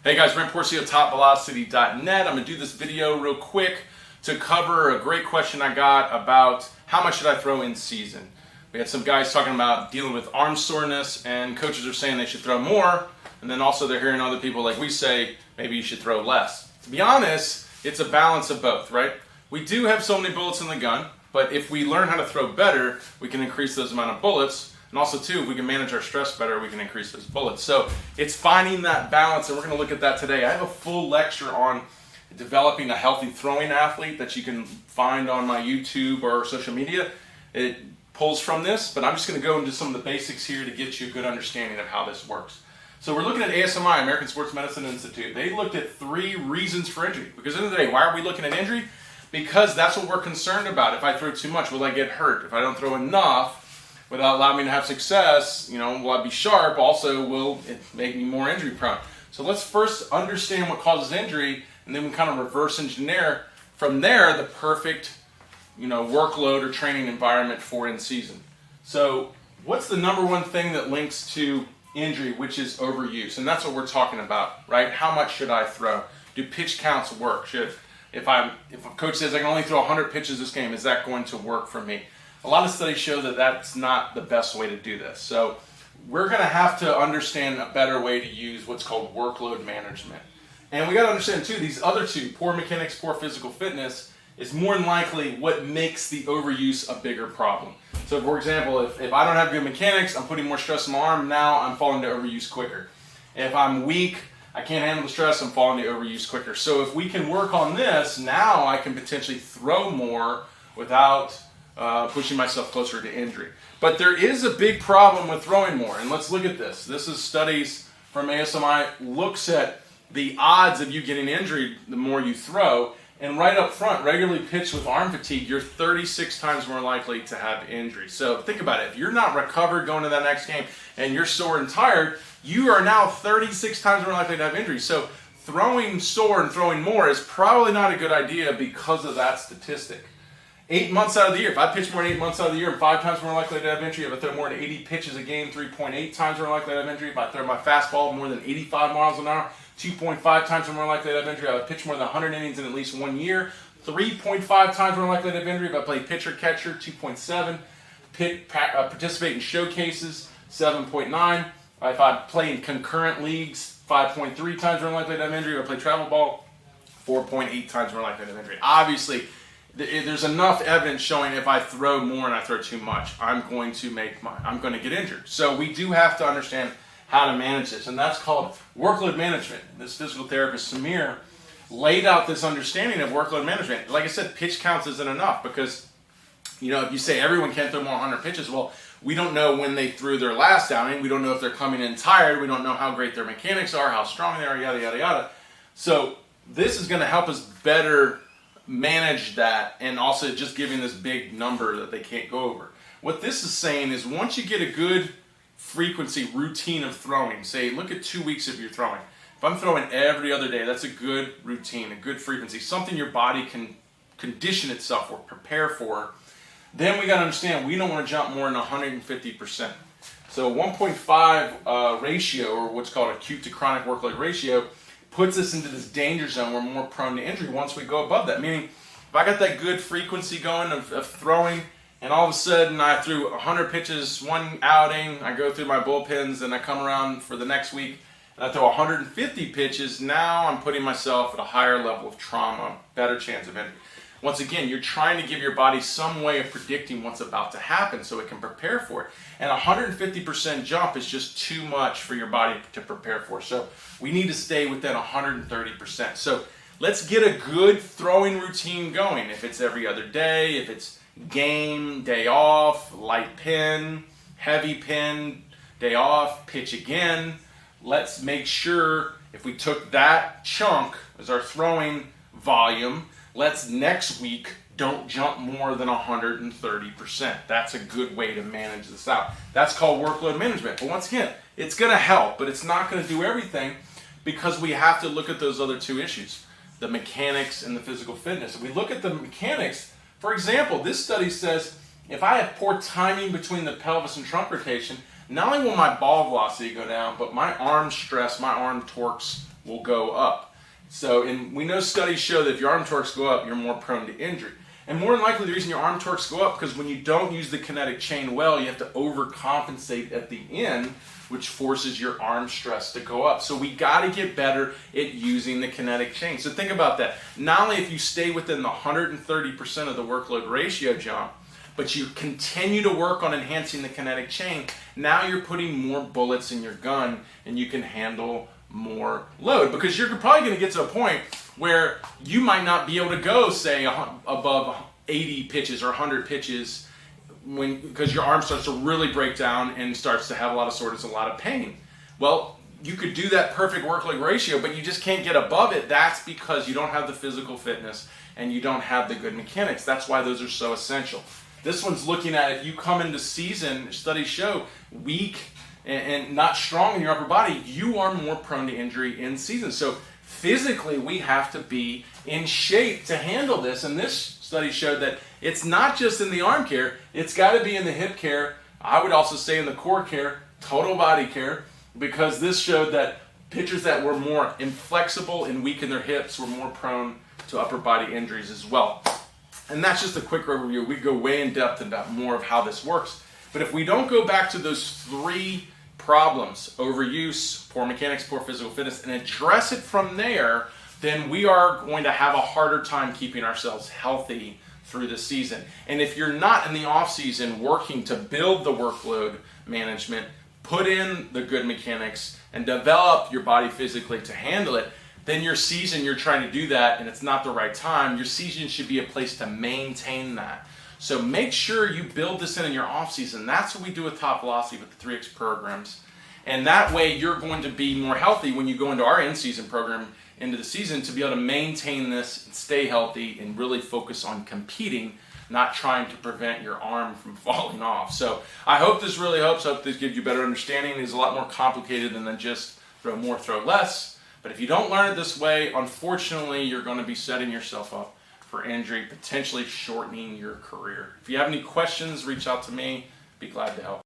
Hey guys, Brent Porcio, TopVelocity.net. I'm going to do this video real quick to cover a great question I got about how much should I throw in season. We had some guys talking about dealing with arm soreness, and coaches are saying they should throw more, and then also they're hearing other people like we say, maybe you should throw less. To be honest, it's a balance of both, right? We do have so many bullets in the gun, but if we learn how to throw better, we can increase those amount of bullets. And also, too, if we can manage our stress better, we can increase those bullets. So it's finding that balance, and we're going to look at that today. I have a full lecture on developing a healthy throwing athlete that you can find on my YouTube or social media. It pulls from this, but I'm just going to go into some of the basics here to get you a good understanding of how this works. So we're looking at ASMI, American Sports Medicine Institute. They looked at 3 reasons for injury. Because at the end of the day, why are we looking at injury? Because that's what we're concerned about. If I throw too much, will I get hurt? If I don't throw enough, without allowing me to have success, will I be sharp? Also, will it make me more injury prone? So let's first understand what causes injury, and then we kind of reverse engineer from there the perfect, workload or training environment for in season. So what's the number one thing that links to injury, which is overuse? And that's what we're talking about, right? How much should I throw? Do pitch counts work? If a coach says I can only throw 100 pitches this game, is that going to work for me? A lot of studies show that that's not the best way to do this. So we're going to have to understand a better way to use what's called workload management. And we got to understand too, these other two, poor mechanics, poor physical fitness, is more than likely what makes the overuse a bigger problem. So for example, if I don't have good mechanics, I'm putting more stress on my arm, now I'm falling to overuse quicker. If I'm weak, I can't handle the stress, I'm falling to overuse quicker. So if we can work on this, now I can potentially throw more without pushing myself closer to injury. But there is a big problem with throwing more, and let's look at this. This is studies from ASMI, looks at the odds of you getting injured the more you throw, and right up front, regularly pitched with arm fatigue, you're 36 times more likely to have injury. So think about it. If you're not recovered going to that next game and you're sore and tired, you are now 36 times more likely to have injury. So throwing sore and throwing more is probably not a good idea because of that statistic. 8 months out of the year, if I pitch more than 8 months out of the year, I'm 5 times more likely to have injury. If I throw more than 80 pitches a game, 3.8 times more likely to have injury. If I throw my fastball more than 85 miles an hour, 2.5 times more likely to have injury. If I pitch more than 100 innings in at least 1 year, 3.5 times more likely to have injury. If I play pitcher catcher, 2.7. Participate in showcases, 7.9. If I play in concurrent leagues, 5.3 times more likely to have injury. If I play travel ball, 4.8 times more likely to have injury. Obviously, there's enough evidence showing if I throw more and I throw too much, I'm going to get injured. So we do have to understand how to manage this, and that's called workload management. This physical therapist, Samir, laid out this understanding of workload management. Like I said, pitch counts isn't enough because, if you say everyone can't throw more than 100 pitches, well, we don't know when they threw their last outing. We don't know if they're coming in tired. We don't know how great their mechanics are, how strong they are, yada, yada, yada. So this is going to help us better manage that, and also just giving this big number that they can't go over. What this is saying is once you get a good frequency routine of throwing, say look at 2 weeks of your throwing. If I'm throwing every other day, that's a good routine, a good frequency, something your body can condition itself or prepare for. Then we got to understand we don't want to jump more than 150%. So 1.5 ratio, or what's called acute to chronic workload ratio, puts us into this danger zone. We're more prone to injury once we go above that. Meaning, if I got that good frequency going of throwing, and all of a sudden I threw 100 pitches one outing, I go through my bullpens, and I come around for the next week, and I throw 150 pitches, now I'm putting myself at a higher level of trauma, better chance of injury. Once again, you're trying to give your body some way of predicting what's about to happen so it can prepare for it. And 150% jump is just too much for your body to prepare for. So we need to stay within 130%. So let's get a good throwing routine going. If it's every other day, if it's game, day off, light pin, heavy pin, day off, pitch again. Let's make sure if we took that chunk as our throwing volume, let's next week don't jump more than 130%. That's a good way to manage this out. That's called workload management. But once again, it's going to help, but it's not going to do everything because we have to look at those other 2 issues, the mechanics and the physical fitness. If we look at the mechanics, for example, this study says if I have poor timing between the pelvis and trunk rotation, not only will my ball velocity go down, but my arm stress, my arm torques will go up. So, and we know studies show that if your arm torques go up, you're more prone to injury. And more than likely, the reason your arm torques go up because when you don't use the kinetic chain well, you have to overcompensate at the end, which forces your arm stress to go up. So we got to get better at using the kinetic chain. So think about that. Not only if you stay within the 130% of the workload ratio jump, but you continue to work on enhancing the kinetic chain, now you're putting more bullets in your gun and you can handle more load, because you're probably going to get to a point where you might not be able to go, say, above 80 pitches or 100 pitches because your arm starts to really break down and starts to have a lot of soreness, a lot of pain. Well, you could do that perfect workload ratio, but you just can't get above it. That's because you don't have the physical fitness and you don't have the good mechanics. That's why those are so essential. This one's looking at if you come into season, studies show, weak and not strong in your upper body, you are more prone to injury in season. So physically, we have to be in shape to handle this. And this study showed that it's not just in the arm care, it's got to be in the hip care. I would also say in the core care, total body care, because this showed that pitchers that were more inflexible and weak in their hips were more prone to upper body injuries as well. And that's just a quick overview. We go way in depth about more of how this works. But if we don't go back to those three problems, overuse, poor mechanics, poor physical fitness, and address it from there, then we are going to have a harder time keeping ourselves healthy through the season. And if you're not in the off season working to build the workload management, put in the good mechanics, and develop your body physically to handle it, then your season, you're trying to do that and it's not the right time. Your season should be a place to maintain that. So make sure you build this in your off season. That's what we do with TopVelocity with the 3X programs. And that way you're going to be more healthy when you go into our in-season program into the season to be able to maintain this and stay healthy and really focus on competing, not trying to prevent your arm from falling off. So I hope this really helps. I hope this gives you better understanding. It's a lot more complicated than just throw more, throw less. But if you don't learn it this way, unfortunately, you're going to be setting yourself up for injury, potentially shortening your career. If you have any questions, reach out to me. Be glad to help.